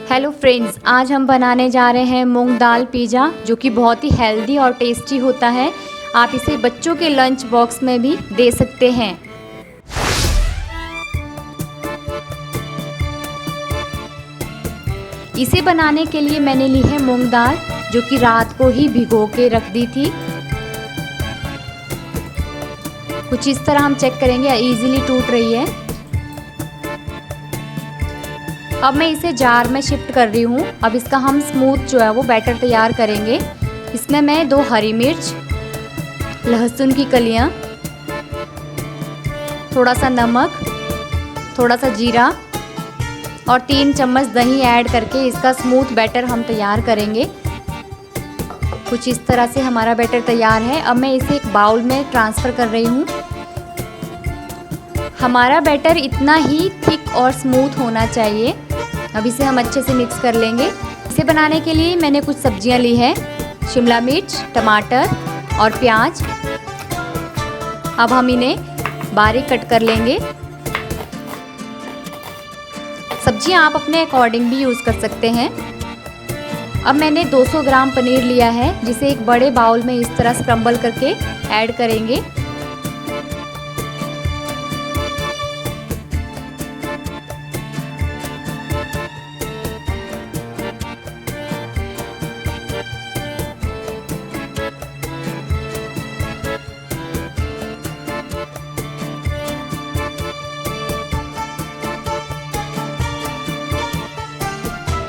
Hello friends, आज हम बनाने जा रहे हैं मूंग दाल पिज़्ज़ा, जो कि बहुत ही हेल्दी और टेस्टी होता है। आप इसे बच्चों के लंच बॉक्स में भी दे सकते हैं। इसे बनाने के लिए मैंने ली है मूंग दाल, जो कि रात को ही भिगो के रख दी थी। कुछ इस तरह हम चेक करेंगे, इजीली टूट रही है। अब मैं इसे जार में शिफ्ट कर रही हूँ। अब इसका हम स्मूथ जो है वो बैटर तैयार करेंगे। इसमें मैं 2 हरी मिर्च, लहसुन की कलियाँ, थोड़ा सा नमक, थोड़ा सा जीरा और 3 चम्मच दही ऐड करके इसका स्मूथ बैटर हम तैयार करेंगे। कुछ इस तरह से हमारा बैटर तैयार है। अब मैं इसे एक बाउल में ट्रांसफ़र कर रही हूँ। हमारा बैटर इतना ही थिक और स्मूथ होना चाहिए। अब इसे हम अच्छे से मिक्स कर लेंगे। इसे बनाने के लिए मैंने कुछ सब्जियां ली है, शिमला मिर्च, टमाटर और प्याज। अब हम इन्हें बारीक कट कर लेंगे। सब्जियां आप अपने अकॉर्डिंग भी यूज़ कर सकते हैं। अब मैंने 200 ग्राम पनीर लिया है, जिसे एक बड़े बाउल में इस तरह स्क्रम्बल करके ऐड करेंगे।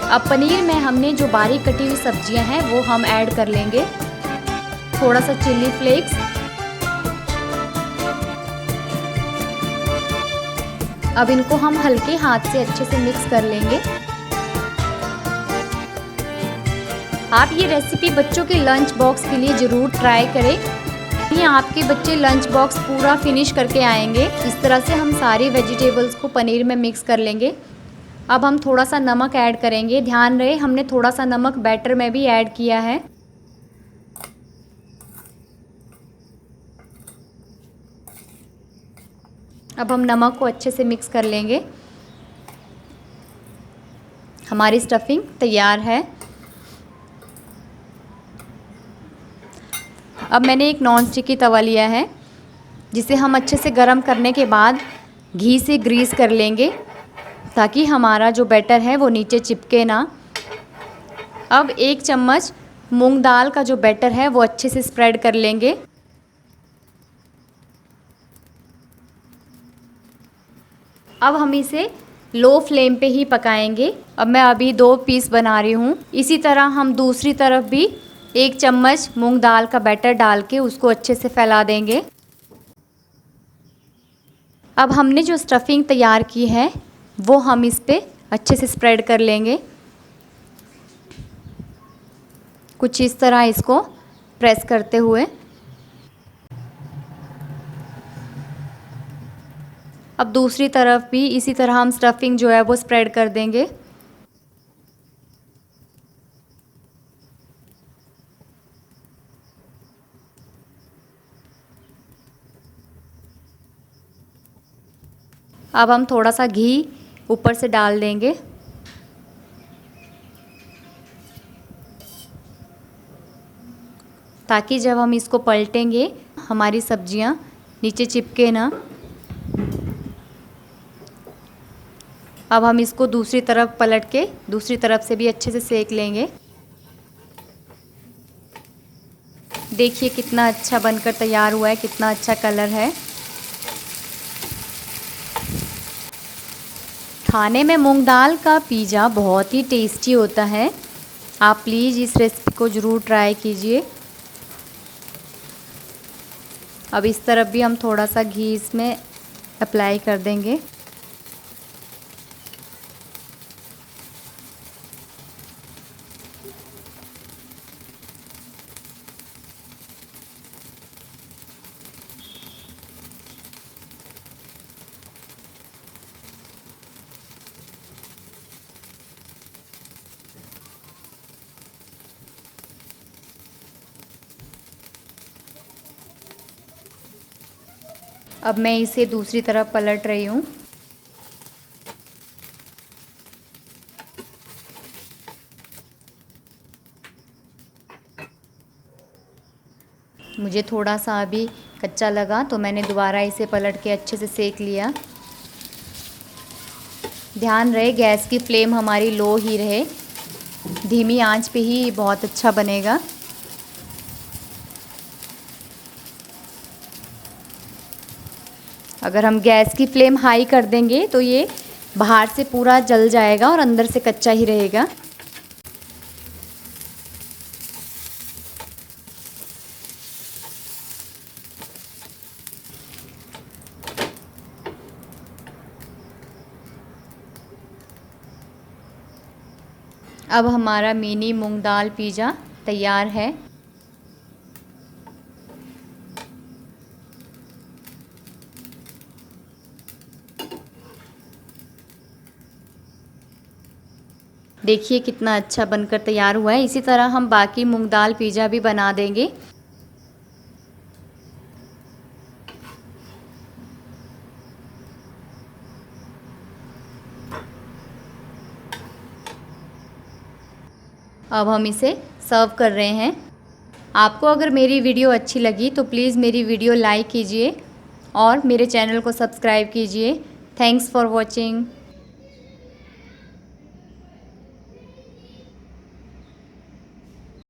अब पनीर में हमने जो बारीक कटी हुई सब्जियां हैं वो हम ऐड कर लेंगे। थोड़ा सा चिल्ली फ्लेक्स, अब इनको हम हल्के हाथ से अच्छे से मिक्स कर लेंगे। आप ये रेसिपी बच्चों के लंच बॉक्स के लिए ज़रूर ट्राई करें। ये आपके बच्चे लंच बॉक्स पूरा फिनिश करके आएंगे। इस तरह से हम सारी वेजिटेबल्स को पनीर में मिक्स कर लेंगे। अब हम थोड़ा सा नमक ऐड करेंगे। ध्यान रहे, हमने थोड़ा सा नमक बैटर में भी ऐड किया है। अब हम नमक को अच्छे से मिक्स कर लेंगे। हमारी स्टफिंग तैयार है। अब मैंने एक नॉन स्टिकी तवा लिया है, जिसे हम अच्छे से गर्म करने के बाद घी से ग्रीस कर लेंगे, ताकि हमारा जो बैटर है वो नीचे चिपके ना। अब 1 चम्मच मूंग दाल का जो बैटर है वो अच्छे से स्प्रेड कर लेंगे। अब हम इसे लो फ्लेम पे ही पकाएंगे। अब मैं अभी 2 पीस बना रही हूँ। इसी तरह हम दूसरी तरफ भी 1 चम्मच मूंग दाल का बैटर डाल के उसको अच्छे से फैला देंगे। अब हमने जो स्टफिंग तैयार की है वो हम इस पे अच्छे से स्प्रेड कर लेंगे। कुछ इस तरह इसको प्रेस करते हुए। अब दूसरी तरफ भी इसी तरह हम स्टफिंग जो है वो स्प्रेड कर देंगे। अब हम थोड़ा सा घी ऊपर से डाल देंगे। ताकि जब हम इसको पलटेंगे हमारी सब्जियां नीचे चिपके ना। अब हम इसको दूसरी तरफ पलट के दूसरी तरफ से भी अच्छे से सेक लेंगे। देखिए कितना अच्छा बनकर तैयार हुआ है, कितना अच्छा कलर है। खाने में मूंग दाल का पिज़्ज़ा बहुत ही टेस्टी होता है। आप प्लीज़ इस रेसिपी को ज़रूर ट्राई कीजिए। अब इस तरफ भी हम थोड़ा सा घी इसमें अप्लाई कर देंगे। अब मैं इसे दूसरी तरफ पलट रही हूँ। मुझे थोड़ा सा अभी कच्चा लगा तो मैंने दोबारा इसे पलट के अच्छे से सेक लिया। ध्यान रहे गैस की फ्लेम हमारी लो ही रहे, धीमी आंच पे ही बहुत अच्छा बनेगा। अगर हम गैस की फ्लेम हाई कर देंगे तो ये बाहर से पूरा जल जाएगा और अंदर से कच्चा ही रहेगा। अब हमारा मिनी मूंग दाल पिज़्ज़ा तैयार है। देखिए कितना अच्छा बनकर तैयार हुआ है। इसी तरह हम बाकी मूंग दाल पिज़्ज़ा भी बना देंगे। अब हम इसे सर्व कर रहे हैं। आपको अगर मेरी वीडियो अच्छी लगी तो प्लीज़ मेरी वीडियो लाइक कीजिए और मेरे चैनल को सब्सक्राइब कीजिए। Thanks for watching.